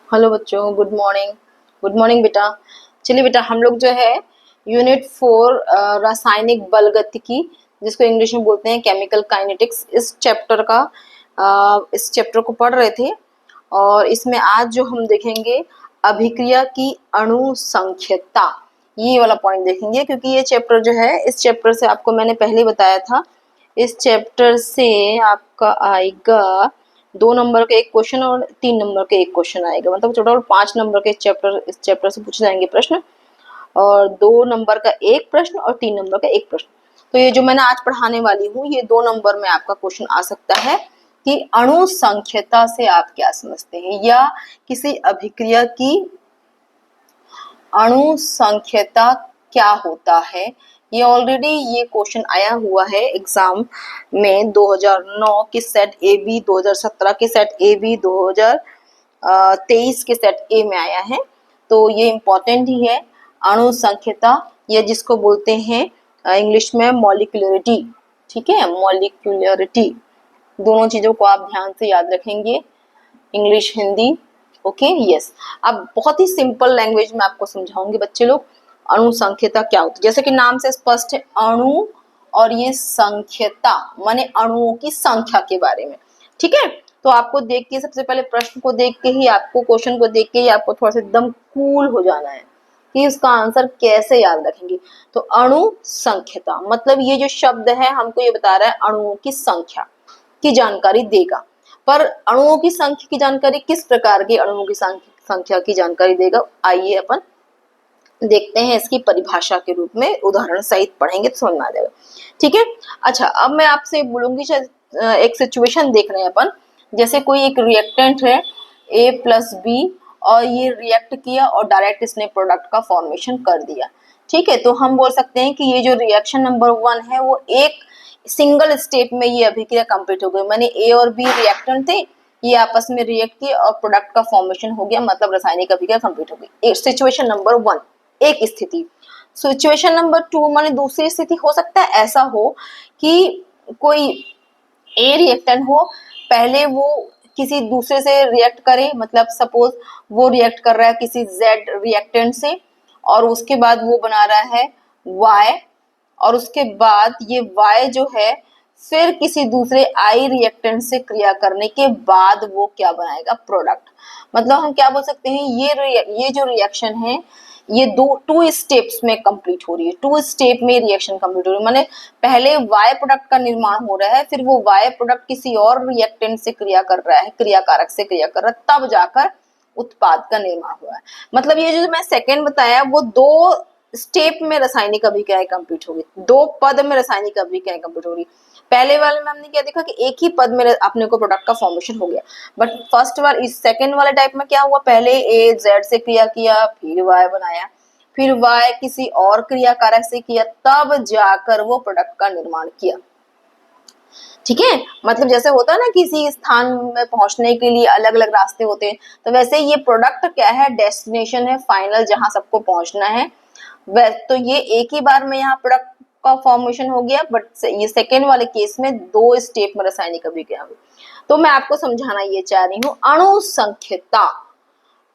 Hello बच्चों, good morning. Good morning बेटा। चलिए बेटा, हम लोग जो है यूनिट 4 रासायनिक बलगतिकी, जिसको इंग्लिश में बोलते हैं केमिकल काइनेटिक्स, इस चैप्टर को पढ़ रहे थे। और इसमें आज जो हम देखेंगे अभिक्रिया की अणु संख्यता, ये वाला पॉइंट देखेंगे। क्योंकि ये चैप्टर जो है, इस चैप्टर से आपको मैंने पहले ही बताया था, इस चैप्टर से आपका आएगा 2 नंबर का एक क्वेश्चन और 3 नंबर का एक क्वेश्चन आएगा। मतलब टोटल 5 नंबर के इस चैप्टर से पूछे जाएंगे प्रश्न, और 2 नंबर का एक प्रश्न और 3 नंबर का एक प्रश्न। तो ये जो मैंने आज पढ़ाने वाली हूँ, ये 2 नंबर में आपका क्वेश्चन आ सकता है कि अणु संख्यता से आप क्या समझते हैं, या किसी अभिक्रिया की अणु संख्यता क्या होता है। ये ऑलरेडी ये क्वेश्चन आया हुआ है एग्जाम में 2009 के सेट ए बी, 2017 के सेट ए बी, 2023 के सेट ए में आया है। तो ये इम्पोर्टेंट ही है। अणु संख्यता, या जिसको बोलते हैं इंग्लिश में मॉलिक्यूलरिटी। ठीक है, मॉलिक्यूलरिटी, दोनों चीजों को आप ध्यान से याद रखेंगे, इंग्लिश हिंदी। Okay, yes. अब बहुत ही सिंपल लैंग्वेज में आपको समझाऊंगी बच्चे लोग, अणु संख्यता क्या होती है। जैसे कि नाम से स्पष्ट है, अणु और ये संख्यता माने अणुओं की संख्या के बारे में। ठीक है, तो आपको देख के, सबसे पहले प्रश्न को देख के ही, आपको क्वेश्चन को देख के ही आपको थोड़ा सा एकदम कूल हो जाना है कि उसका आंसर कैसे याद रखेंगे। तो अणु संख्यता मतलब ये जो शब्द है हमको ये बता रहा है अणुओं की संख्या की जानकारी देगा। पर अणुओं की संख्या की जानकारी किस प्रकार के अणुओं की संख्या की जानकारी देगा, आइए अपन देखते हैं। इसकी परिभाषा के रूप में उदाहरण सहित पढ़ेंगे तो समझ में आ जाएगा। ठीक है, अच्छा, अब मैं आपसे बोलूंगी, एक सिचुएशन देख रहे हैं अपन। जैसे कोई एक रिएक्टेंट है ए प्लस बी, और ये रिएक्ट किया और डायरेक्ट इसने प्रोडक्ट का फॉर्मेशन कर दिया। ठीक है, तो हम बोल सकते हैं कि ये जो रिएक्शन नंबर 1 है वो एक सिंगल स्टेप में ये अभिक्रिया कंप्लीट हो गई। माने ए और बी रिएक्टेंट थे, ये आपस में रिएक्ट किए और प्रोडक्ट का फॉर्मेशन हो गया, मतलब रासायनिक अभिक्रिया कंप्लीट हो गई। सिचुएशन नंबर 1 एक स्थिति। सिचुएशन नंबर 2 माने दूसरी स्थिति हो सकता है ऐसा हो कि कोई ए रिएक्टेंट हो, पहले वो किसी दूसरे से रिएक्ट करे, मतलब सपोज वो रिएक्ट कर रहा है किसी जेड रिएक्टेंट से, और उसके बाद वो बना रहा है वाई, और उसके बाद ये वाई जो है फिर किसी दूसरे आई रिएक्टेंट से क्रिया करने के बाद वो क्या बनाएगा, प्रोडक्ट। मतलब हम क्या बोल सकते हैं, ये जो रिएक्शन है ये टू स्टेप्स में कंप्लीट हो रही है। 2 स्टेप में रिएक्शन कंप्लीट हो रही है, माने पहले वाई प्रोडक्ट का निर्माण हो रहा है, फिर वो वाई प्रोडक्ट किसी और रिएक्टेंट से क्रिया कर रहा है, क्रियाकारक से क्रिया कर रहा है, तब जाकर उत्पाद का निर्माण हुआ है। मतलब ये जो मैं सेकेंड बताया वो 2 स्टेप में रासायनिक अभिक्रियाएं कंप्लीट होगी, 2 पद में रासायनिक अभिक्रियाएं कंप्लीट होगी। पहले वाले में हमने क्या देखा कि एक ही पद में अपने को प्रोडक्ट का फॉर्मेशन हो गया। बट फर्स्ट वाले, इस सेकंड वाले टाइप में क्या हुआ, पहले ए जेड से क्रिया किया, फिर वाई बनाया, फिर वाई किसी और क्रियाकारक से किया, तब जाकर वो प्रोडक्ट का निर्माण किया। ठीक है, मतलब जैसे होता है ना किसी स्थान में पहुंचने के लिए अलग अलग रास्ते होते हैं, तो वैसे ये प्रोडक्ट क्या है, डेस्टिनेशन है, फाइनल जहां सबको पहुंचना है। तो ये एक ही बार में यहाँ प्रोडक्ट का फॉर्मेशन हो गया, बट ये सेकेंड वाले केस में 2 स्टेप में रासायनिक अभिक्रिया हुई। तो मैं आपको समझाना ये चाह रही हूँ अणु संख्यता।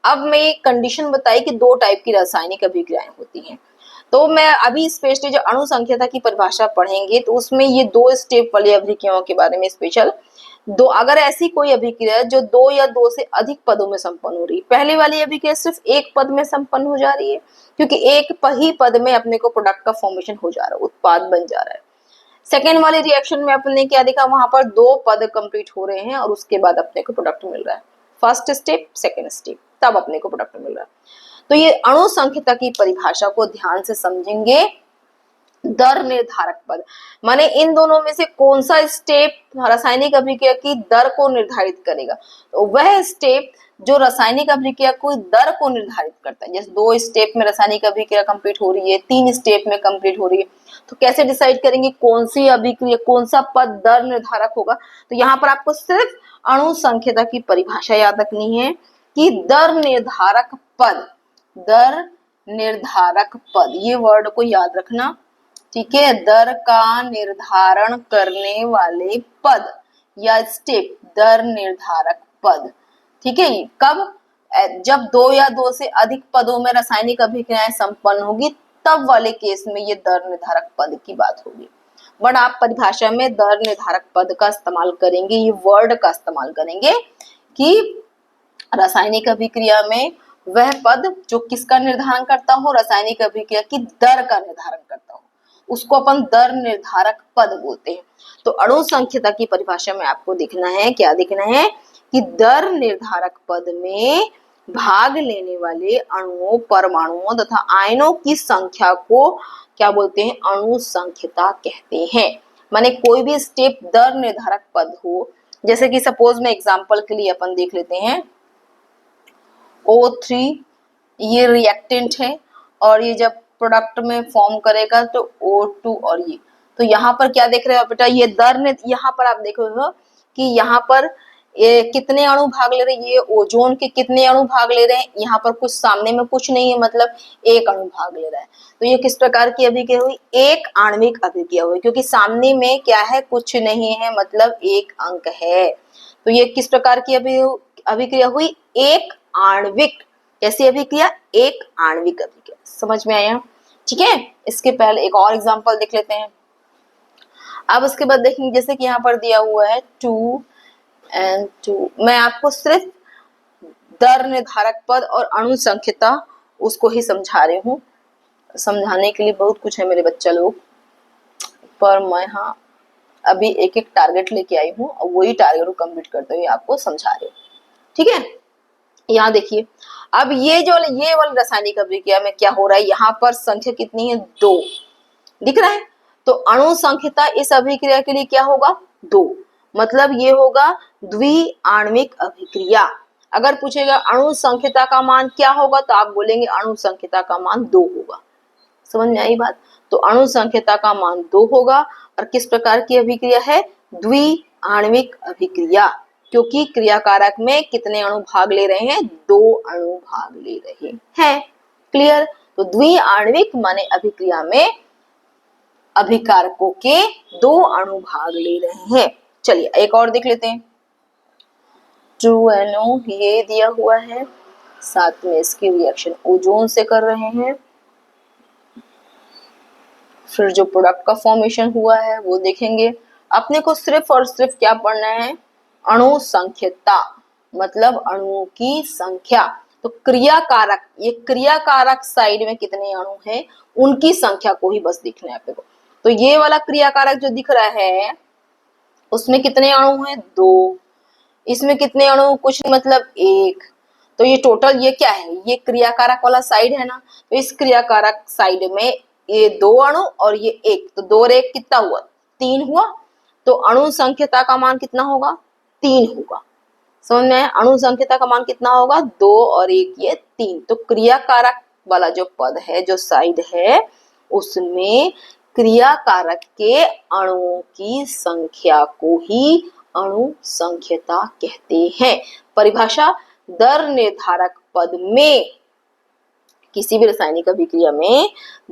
अब मैं एक कंडीशन बताई कि 2 टाइप की रासायनिक अभिक्रियाएं होती हैं। तो मैं अभी स्पेशली जो अणु संख्यता की परिभाषा पढ़ेंगे तो उसमें ये 2 स्टेप वाली अभिक्रियाओं के बारे में स्पेशल दो, अगर ऐसी कोई अभिक्रिया जो 2 या 2 से अधिक पदों में संपन्न हो रही है, पहले वाली अभिक्रिया सिर्फ एक पद में संपन्न हो जा रही है, क्योंकि एक ही पद में अपने को प्रोडक्ट का फॉर्मेशन हो जा रहा है, उत्पाद बन जा रहा है। सेकेंड वाले रिएक्शन में अपने क्या देखा, वहां पर 2 पद कंप्लीट हो रहे हैं और उसके बाद अपने को प्रोडक्ट मिल रहा है। फर्स्ट स्टेप, सेकेंड स्टेप, तब अपने को प्रोडक्ट मिल रहा है। तो ये अणु संख्यता की परिभाषा को ध्यान से समझेंगे। दर निर्धारक पद माने इन दोनों में से कौन सा स्टेप रासायनिक अभिक्रिया की दर को निर्धारित करेगा, तो वह स्टेप जो रासायनिक अभिक्रिया को दर को निर्धारित करता है। जैसे 2 स्टेप में रासायनिक अभिक्रिया कंप्लीट हो रही है, 3 स्टेप में कंप्लीट हो रही है, तो कैसे डिसाइड करेंगे कौन सी अभिक्रिया, कौन सा पद दर निर्धारक होगा। तो यहाँ पर आपको सिर्फ अणु संख्यता की परिभाषा याद रखनी है कि दर निर्धारक पद, दर निर्धारक पद, ये वर्ड को याद रखना। ठीक है, दर का निर्धारण करने वाले पद या स्टेप, दर निर्धारक पद। ठीक है, कब जब दो या दो से अधिक पदों में रासायनिक अभिक्रियाएं संपन्न होगी तब वाले केस में ये दर निर्धारक पद की बात होगी। बट आप परिभाषा में दर निर्धारक पद का इस्तेमाल करेंगे, ये वर्ड का इस्तेमाल करेंगे कि रासायनिक अभिक्रिया में वह पद जो किसका निर्धारण करता हो, रासायनिक अभिक्रिया की दर का निर्धारण करता हो, उसको अपन दर निर्धारक पद बोलते हैं। तो अणु संख्यता की परिभाषा में आपको दिखना है, क्या दिखना है कि दर निर्धारक पद में भाग लेने वाले अणुओं, परमाणुओं तथा आयनों की संख्या को क्या बोलते हैं, अणु संख्यता कहते हैं। माने कोई भी स्टेप दर निर्धारक पद हो, जैसे कि सपोज में एग्जांपल के लिए अपन देख लेते हैं O3 ये रिएक्टेंट है और ये जब प्रोडक्ट में फॉर्म करेगा तो O2 और ये, तो यहाँ पर क्या देख रहे हो बेटा, ये दर ने, यहाँ पर आप देख रहे हो कि यहाँ पर ये कितने अणु भाग ले रहे हैं, ये ओजोन के कितने अणु भाग ले रहे हैं, यहाँ पर कुछ सामने में कुछ नहीं है, मतलब एक अणु भाग ले रहा है। तो ये किस प्रकार की अभिक्रिया हुई, एक आणविक अभिक्रिया हुई, क्योंकि सामने में क्या है, कुछ नहीं है, मतलब एक अंक है। तो ये किस प्रकार की अभिक्रिया हुई, एक आणविक। कैसी अभिक्रिया, एक आणविक अभिक्रिया। समझ में आया, ठीक है। इसके पहले एक और एग्जांपल देख लेते हैं। अब उसके बाद देखेंगे, जैसे कि यहाँ पर दिया हुआ है 2N2, मैं आपको सिर्फ दर निर्धारक पद और अणु संख्यता उसको ही समझा रही हूँ। समझाने के लिए बहुत कुछ है मेरे बच्चा लोग, पर मैं हाँ अभी एक एक टारगेट लेके आई हूँ और वही टारगेट को कंप्लीट करते हुए आपको समझा रही हूँ, ठीक है। यहाँ देखिए, अब ये वाली रासायनिक अभिक्रिया में क्या हो रहा है, यहाँ पर संख्या कितनी है, 2 दिख रहा है। तो अणु संख्यता इस अभिक्रिया के लिए क्या होगा, 2, मतलब ये होगा द्विआण्विक अभिक्रिया। अगर पूछेगा अणु संख्यता का मान क्या होगा, तो आप बोलेंगे अणु संख्यता का मान 2 होगा। समझ में आई बात। तो अणु संख्यता का मान 2 होगा और किस प्रकार की अभिक्रिया है, द्विआण्विक अभिक्रिया, क्योंकि क्रियाकारक में कितने अणु भाग ले रहे हैं, 2 अणु भाग ले रहे हैं। क्लियर। तो द्विआण्विक माने अभिक्रिया में अभिकारकों के 2 अणु भाग ले रहे हैं। चलिए एक और देख लेते हैं। 2NO ये दिया हुआ है, साथ में इसकी रिएक्शन ओजोन से कर रहे हैं। फिर जो प्रोडक्ट का फॉर्मेशन हुआ है वो देखेंगे। अपने को सिर्फ और सिर्फ क्या पढ़ना है, अणु संख्यता, मतलब अणुओं की संख्या। तो क्रियाकारक, ये क्रियाकारक साइड में कितने अणु हैं उनकी संख्या को ही बस दिखना है आपको। तो ये वाला क्रियाकारक जो दिख रहा है उसमें कितने अणु हैं, 2। इसमें कितने अणु, कुछ मतलब 1। तो ये टोटल ये क्या है, ये क्रियाकारक वाला साइड है ना। तो इस क्रियाकारक साइड में ये 2 अणु और ये 1, तो 2 और 1 कितना हुआ, 3 हुआ। तो अणु संख्यता का मान कितना होगा, 3 होगा। समझ में आया, अणु संख्यता का मान कितना होगा, 2 और 1 ये 3। तो क्रियाकारक वाला जो पद है, जो साइड है, उसमें क्रियाकारक के अणुओं की संख्या को ही अणु संख्यता कहते हैं। परिभाषा, दर निर्धारक पद में किसी भी रासायनिक अभिक्रिया में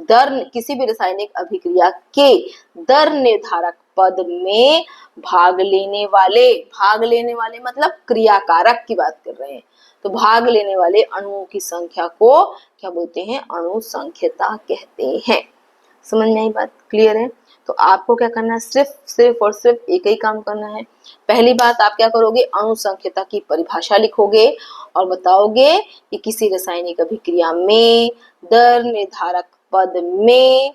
किसी भी रासायनिक अभिक्रिया के दर निर्धारक पद में भाग लेने वाले मतलब क्रियाकारक की बात कर रहे हैं। तो भाग लेने वाले अणुओं की संख्या को क्या बोलते हैं, अणु संख्यता कहते हैं। समझ में आई बात, क्लियर है। तो आपको क्या करना है, सिर्फ और सिर्फ एक ही काम करना है। पहली बात आप क्या करोगे, अणु संख्यता की परिभाषा लिखोगे और बताओगे कि किसी रासायनिक अभिक्रिया में दर निर्धारक पद में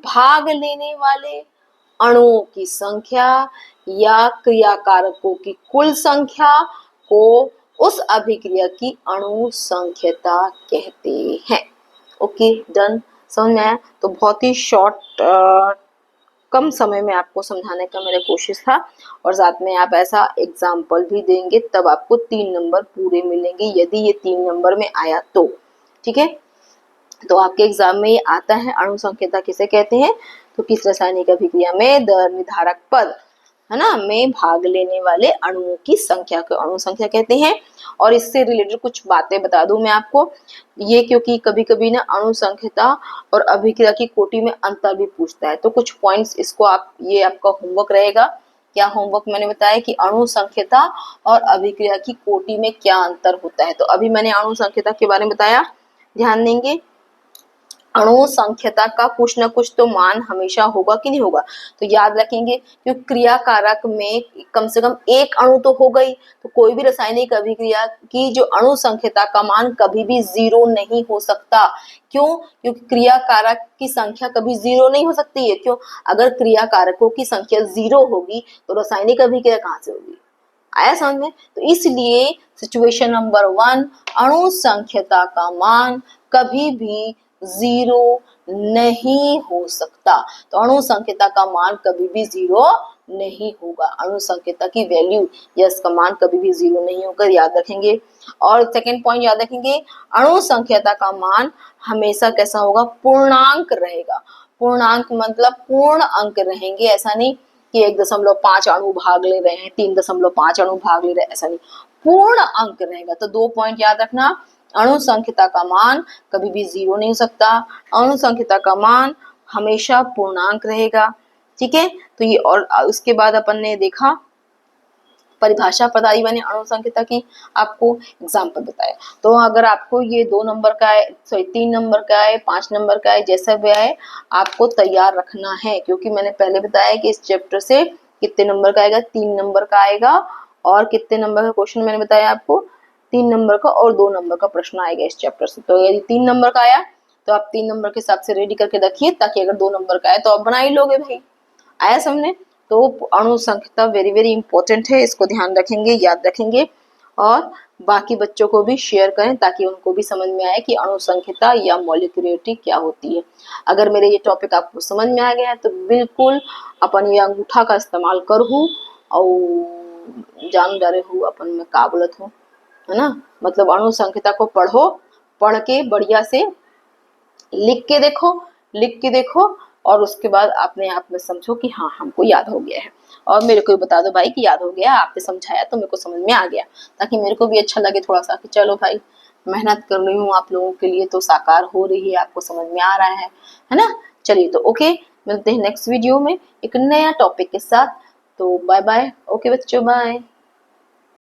भाग लेने वाले अणुओं की संख्या या क्रियाकारकों की कुल संख्या को उस अभिक्रिया की अणु संख्यता कहते हैं। Okay, done. समझ में आया। तो बहुत ही शॉर्ट कम समय में आपको समझाने का मेरा कोशिश था, और साथ में आप ऐसा एग्जाम्पल भी देंगे तब आपको 3 नंबर पूरे मिलेंगे, यदि ये 3 नंबर में आया तो। ठीक है, तो आपके एग्जाम में ये आता है, अणु संख्यता किसे कहते हैं, तो किस रासायनिक अभिक्रिया में दर निर्धारक पद है ना में भाग लेने वाले अणुओं की संख्या को अणु संख्या कहते हैं। और इससे रिलेटेड कुछ बातें बता दूं मैं आपको, ये क्योंकि कभी कभी ना अणु संख्यता और अभिक्रिया की कोटि में अंतर भी पूछता है, तो कुछ पॉइंट्स इसको आप, ये आपका होमवर्क रहेगा क्या होमवर्क मैंने बताया कि अणु संख्यता और अभिक्रिया की कोटि में क्या अंतर होता है। तो अभी मैंने अणु संख्यता के बारे में बताया, ध्यान देंगे। अणु संख्यता का कुछ ना कुछ तो मान हमेशा होगा कि नहीं होगा, तो याद रखेंगे क्योंकि क्रिया कारक में कम से कम एक अणु तो होगा ही, तो कोई भी रासायनिक अभिक्रिया की जो अणु संख्यता का मान कभी भी 0 नहीं हो सकता। क्यों? क्योंकि क्रिया कारक की संख्या कभी 0 नहीं हो सकती है। क्यों? अगर क्रिया कारकों की संख्या 0 होगी तो रासायनिक अभिक्रिया कहाँ से होगी? आया समझ में? तो इसलिए सिचुएशन नंबर 1, अणु संख्यता का मान कभी भी 0 नहीं हो सकता। तो अणु संख्यता का मान कभी भी 0 नहीं होगा। अणु संख्यता की वैल्यू या इसका मान कभी भी 0 नहीं होगा, याद रखेंगे। और सेकंड पॉइंट याद रखेंगे, अणु संख्यता का मान हमेशा कैसा होगा? पूर्णांक रहेगा। पूर्णांक मतलब पूर्ण अंक रहेंगे, ऐसा नहीं कि 1.5 अणु भाग ले रहे हैं, 3.5 अणु भाग ले रहे हैं, ऐसा नहीं, पूर्ण अंक रहेगा। तो 2 पॉइंट याद रखना, अणु संख्यता का मान कभी भी 0 नहीं हो सकता, अणु संख्यता का मान हमेशा पूर्णांक रहेगा। ठीक है, तो ये, और उसके बाद अपन ने देखा परिभाषा बताई मैंने अणु संख्यता की, आपको एग्जाम्पल बताया। तो अगर आपको ये 2 नंबर का है, सॉरी 3 नंबर का है, 5 नंबर का है, जैसा भी है आपको तैयार रखना है, क्योंकि मैंने पहले बताया कि इस चैप्टर से कितने नंबर का आएगा? 3 नंबर का आएगा। और कितने नंबर का क्वेश्चन मैंने बताया आपको? 3 नंबर का, और 2 नंबर का प्रश्न आएगा इस चैप्टर से। तो यदि 3 नंबर का आया तो आप 3 नंबर के हिसाब से रेडी करके रखिए, ताकि अगर 2 नंबर का आए तो आप बना ही लोगे भाई। आया समझने? तो अणु संख्यता वेरी वेरी इंपॉर्टेंट है, इसको ध्यान रखेंगे, याद रखेंगे, और बाकी बच्चों को भी शेयर करें ताकि उनको भी समझ में आए कि अणु संख्यता या मॉलिक्यूलरिटी क्या होती है। अगर मेरे ये टॉपिक आपको समझ में आ गया है तो बिल्कुल अपन ये अंगूठा का इस्तेमाल करूँ और जान जा रहे हो अपन में का बोलत हूँ, है ना? मतलब अणु संख्यता को पढ़ो, पढ़ के बढ़िया से लिख के देखो, और उसके बाद अपने आप में समझो कि हाँ हमको याद हो गया है। और मेरे को भी बता दो भाई कि याद हो गया, आपने समझाया तो मेरे को समझ में आ गया, ताकि मेरे को भी अच्छा लगे थोड़ा सा कि चलो भाई मेहनत कर रही हूँ आप लोगों के लिए, तो साकार हो रही है, आपको समझ में आ रहा है ना? चलिए, तो ओके, मिलते हैं नेक्स्ट वीडियो में एक नया टॉपिक के साथ। तो बाय बाय, ओके बच्चों, बाय।